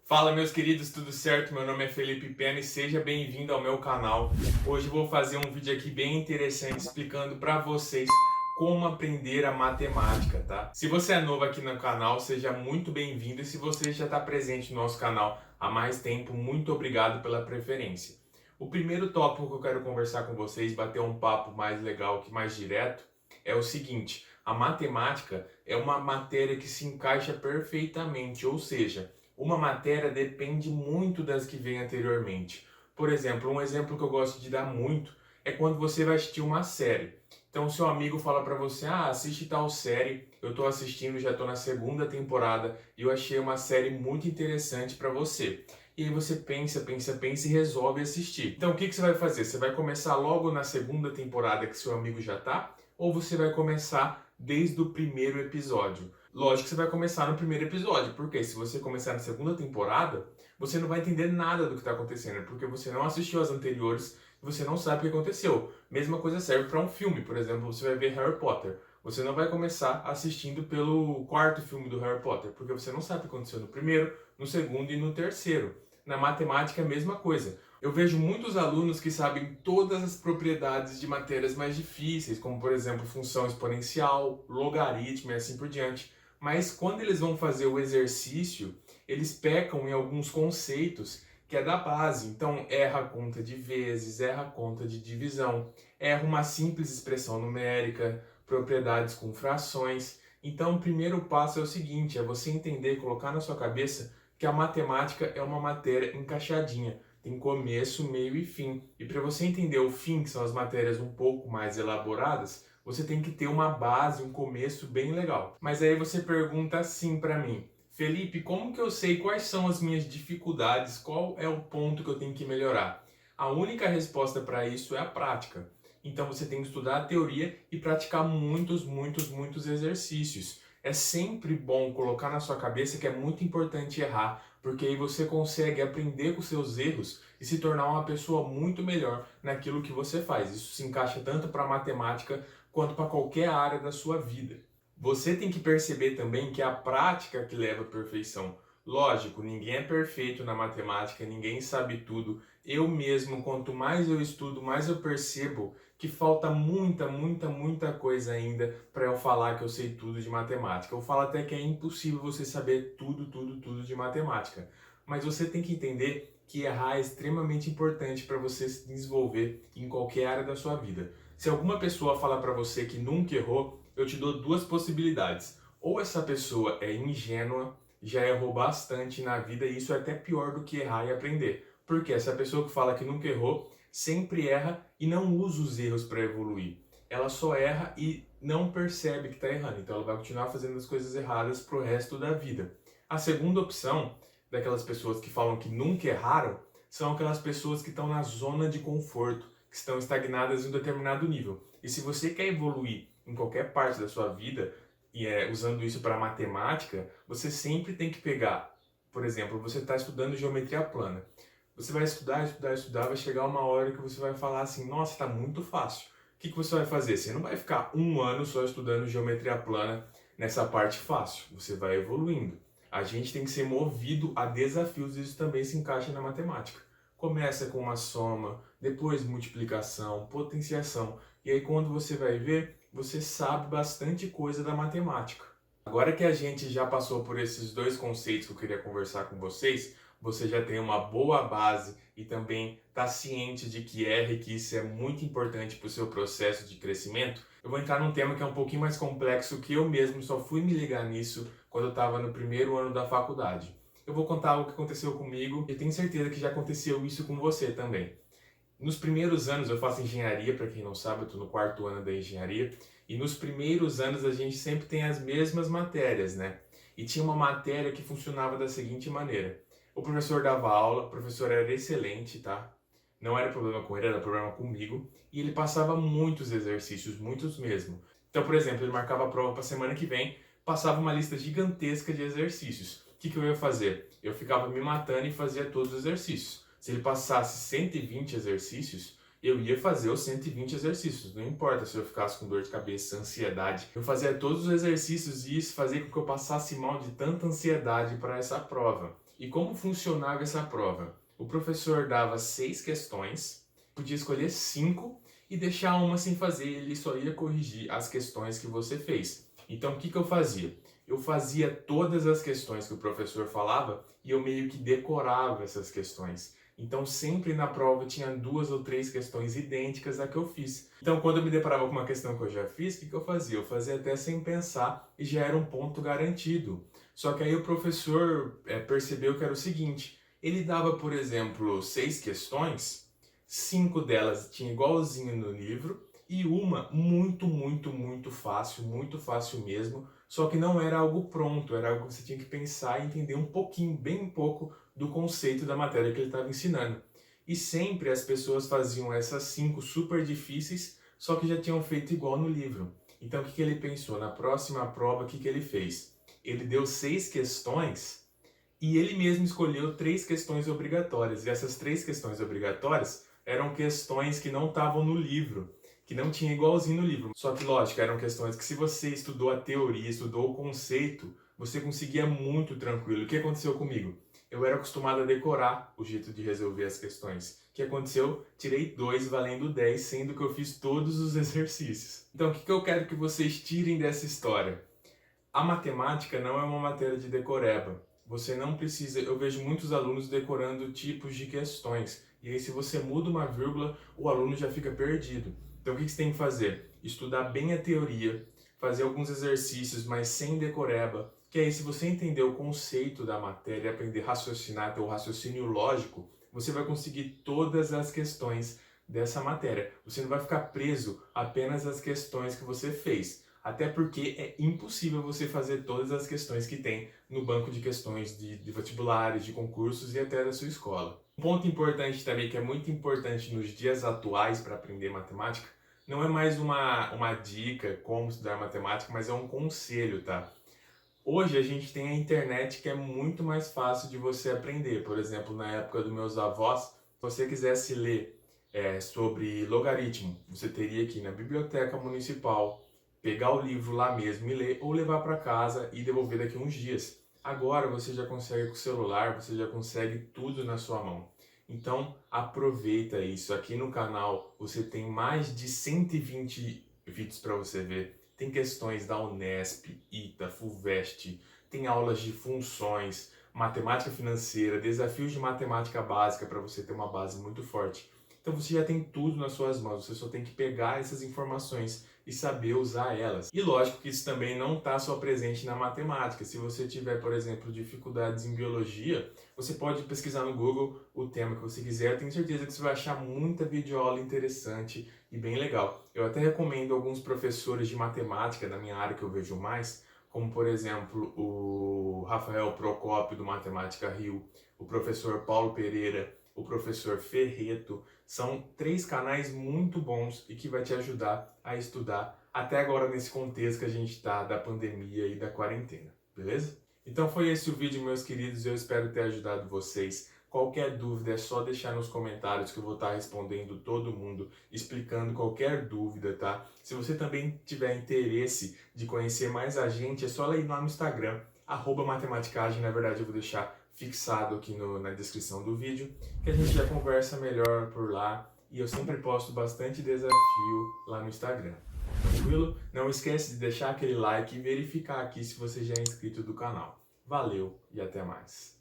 Fala meus queridos, tudo certo? Meu nome é Felipe Pena e seja bem-vindo ao meu canal. Hoje vou fazer um vídeo aqui bem interessante explicando para vocês como aprender a matemática, tá? Se você é novo aqui no canal, seja muito bem-vindo, e se você já está presente no nosso canal há mais tempo, muito obrigado pela preferência. O primeiro tópico que eu quero conversar com vocês, bater um papo mais legal, mais direto, é o seguinte: a matemática é uma matéria que se encaixa perfeitamente, ou seja, uma matéria depende muito das que vêm anteriormente. Por exemplo, um exemplo que eu gosto de dar muito é quando você vai assistir uma série. Então, seu amigo fala para você: assiste tal série, eu estou assistindo, já estou na segunda temporada e eu achei uma série muito interessante para você. E aí você pensa e resolve assistir. Então, o que você vai fazer? Você vai começar logo na segunda temporada que seu amigo já está? Ou você vai começar desde o primeiro episódio? Lógico que você vai começar no primeiro episódio, porque se você começar na segunda temporada, você não vai entender nada do que está acontecendo, porque você não assistiu as anteriores e você não sabe o que aconteceu. Mesma coisa serve para um filme, por exemplo, você vai ver Harry Potter. Você não vai começar assistindo pelo quarto filme do Harry Potter, porque você não sabe o que aconteceu no primeiro, no segundo e no terceiro. Na matemática é a mesma coisa. Eu vejo muitos alunos que sabem todas as propriedades de matérias mais difíceis, como por exemplo função exponencial, logaritmo e assim por diante. Mas quando eles vão fazer o exercício, eles pecam em alguns conceitos que é da base. Então, erra a conta de vezes, erra a conta de divisão, erra uma simples expressão numérica, propriedades com frações. Então, o primeiro passo é o seguinte: é você entender, colocar na sua cabeça que a matemática é uma matéria encaixadinha. Tem começo, meio e fim. E para você entender o fim, que são as matérias um pouco mais elaboradas, você tem que ter uma base, um começo bem legal. Mas aí você pergunta assim para mim: Felipe, como que eu sei quais são as minhas dificuldades? Qual é o ponto que eu tenho que melhorar? A única resposta para isso é a prática. Então você tem que estudar a teoria e praticar muitos exercícios. É sempre bom colocar na sua cabeça que é muito importante errar, porque aí você consegue aprender com seus erros e se tornar uma pessoa muito melhor naquilo que você faz. Isso se encaixa tanto para a matemática quanto para qualquer área da sua vida. Você tem que perceber também que é a prática que leva à perfeição. Lógico, ninguém é perfeito na matemática, ninguém sabe tudo. Eu mesmo, quanto mais eu estudo, mais eu percebo que falta muita coisa ainda para eu falar que eu sei tudo de matemática. Eu falo até que é impossível você saber tudo de matemática. Mas você tem que entender que errar é extremamente importante para você se desenvolver em qualquer área da sua vida. Se alguma pessoa falar para você que nunca errou, eu te dou duas possibilidades. Ou essa pessoa é ingênua, já errou bastante na vida e isso é até pior do que errar e aprender. Porque essa pessoa que fala que nunca errou, sempre erra e não usa os erros para evoluir. Ela só erra e não percebe que está errando. Então ela vai continuar fazendo as coisas erradas pro resto da vida. A segunda opção, daquelas pessoas que falam que nunca erraram, são aquelas pessoas que estão na zona de conforto, que estão estagnadas em um determinado nível. E se você quer evoluir em qualquer parte da sua vida, e usando isso para matemática, você sempre tem que pegar, por exemplo, você está estudando geometria plana. Você vai estudar, vai chegar uma hora que você vai falar assim: nossa, está muito fácil. O que você vai fazer? Você não vai ficar um ano só estudando geometria plana nessa parte fácil. Você vai evoluindo. A gente tem que ser movido a desafios, e isso também se encaixa na matemática. Começa com uma soma, depois multiplicação, potenciação, e aí quando você vai ver, você sabe bastante coisa da matemática. Agora que a gente já passou por esses dois conceitos que eu queria conversar com vocês, você já tem uma boa base e também está ciente de que erra e que isso é muito importante para o seu processo de crescimento. Eu vou entrar num tema que é um pouquinho mais complexo, que eu mesmo só fui me ligar nisso quando eu estava no primeiro ano da faculdade. Eu vou contar algo que aconteceu comigo e tenho certeza que já aconteceu isso com você também. Nos primeiros anos, eu faço engenharia, para quem não sabe, eu estou no quarto ano da engenharia, e nos primeiros anos a gente sempre tem as mesmas matérias, né? E tinha uma matéria que funcionava da seguinte maneira: o professor dava aula, o professor era excelente, tá? Não era problema com ele, era problema comigo, e ele passava muitos exercícios, muitos mesmo. Então, por exemplo, ele marcava a prova para a semana que vem, passava uma lista gigantesca de exercícios. O que eu ia fazer? Eu ficava me matando e fazia todos os exercícios. Se ele passasse 120 exercícios, eu ia fazer os 120 exercícios. Não importa se eu ficasse com dor de cabeça, ansiedade. Eu fazia todos os exercícios e isso fazia com que eu passasse mal de tanta ansiedade para essa prova. E como funcionava essa prova? O professor dava 6 questões, podia escolher 5 e deixar uma sem fazer, ele só ia corrigir as questões que você fez. Então o que eu fazia? Eu fazia todas as questões que o professor falava e eu meio que decorava essas questões. Então sempre na prova tinha 2 ou 3 questões idênticas à que eu fiz. Então quando eu me deparava com uma questão que eu já fiz, o que eu fazia? Eu fazia até sem pensar e já era um ponto garantido. Só que aí o professor percebeu que era o seguinte, ele dava, por exemplo, 6 questões, 5 delas tinha igualzinho no livro e uma muito fácil mesmo, só que não era algo pronto, era algo que você tinha que pensar e entender um pouquinho, bem um pouco do conceito da matéria que ele estava ensinando. E sempre as pessoas faziam essas 5 super difíceis, só que já tinham feito igual no livro. Então o que ele pensou? Na próxima prova, o que ele fez? Ele deu 6 questões e ele mesmo escolheu 3 questões obrigatórias. E essas 3 questões obrigatórias eram questões que não estavam no livro, que não tinha igualzinho no livro. Só que, lógico, eram questões que se você estudou a teoria, estudou o conceito, você conseguia muito tranquilo. O que aconteceu comigo? Eu era acostumado a decorar o jeito de resolver as questões. O que aconteceu? Tirei 2 valendo 10, sendo que eu fiz todos os exercícios. Então, o que eu quero que vocês tirem dessa história? A matemática não é uma matéria de decoreba. Você não precisa... Eu vejo muitos alunos decorando tipos de questões. E aí, se você muda uma vírgula, o aluno já fica perdido. Então, o que você tem que fazer? Estudar bem a teoria, fazer alguns exercícios, mas sem decoreba. Que aí, se você entender o conceito da matéria, aprender a raciocinar, ter o raciocínio lógico, você vai conseguir todas as questões dessa matéria. Você não vai ficar preso apenas às questões que você fez. Até porque é impossível você fazer todas as questões que tem no banco de questões de vestibulares, de concursos e até da sua escola. Um ponto importante também, que é muito importante nos dias atuais para aprender matemática, não é mais uma dica como estudar matemática, mas é um conselho, tá? Hoje a gente tem a internet que é muito mais fácil de você aprender. Por exemplo, na época dos meus avós, se você quisesse ler sobre logaritmo, você teria que ir na biblioteca municipal, pegar o livro lá mesmo e ler, ou levar para casa e devolver daqui a uns dias. Agora você já consegue com o celular, você já consegue tudo na sua mão. Então aproveita isso. Aqui no canal você tem mais de 120 vídeos para você ver. Tem questões da Unesp, ITA, FUVEST, tem aulas de funções, matemática financeira, desafios de matemática básica para você ter uma base muito forte. Então você já tem tudo nas suas mãos, você só tem que pegar essas informações e saber usar elas. E lógico que isso também não está só presente na matemática. Se você tiver, por exemplo, dificuldades em biologia, você pode pesquisar no Google o tema que você quiser. Eu tenho certeza que você vai achar muita videoaula interessante e bem legal. Eu até recomendo alguns professores de matemática da minha área que eu vejo mais, como por exemplo o Rafael Procópio do Matemática Rio, o professor Paulo Pereira, o professor Ferreto. São 3 canais muito bons e que vai te ajudar a estudar até agora nesse contexto que a gente está da pandemia e da quarentena, beleza? Então foi esse o vídeo, meus queridos, eu espero ter ajudado vocês. Qualquer dúvida é só deixar nos comentários que eu vou estar respondendo todo mundo, explicando qualquer dúvida, tá? Se você também tiver interesse de conhecer mais a gente, é só ir lá no Instagram, @matematicagem, na verdade eu vou deixar fixado aqui na descrição do vídeo, que a gente já conversa melhor por lá e eu sempre posto bastante desafio lá no Instagram. Tranquilo? Não esquece de deixar aquele like e verificar aqui se você já é inscrito do canal. Valeu e até mais!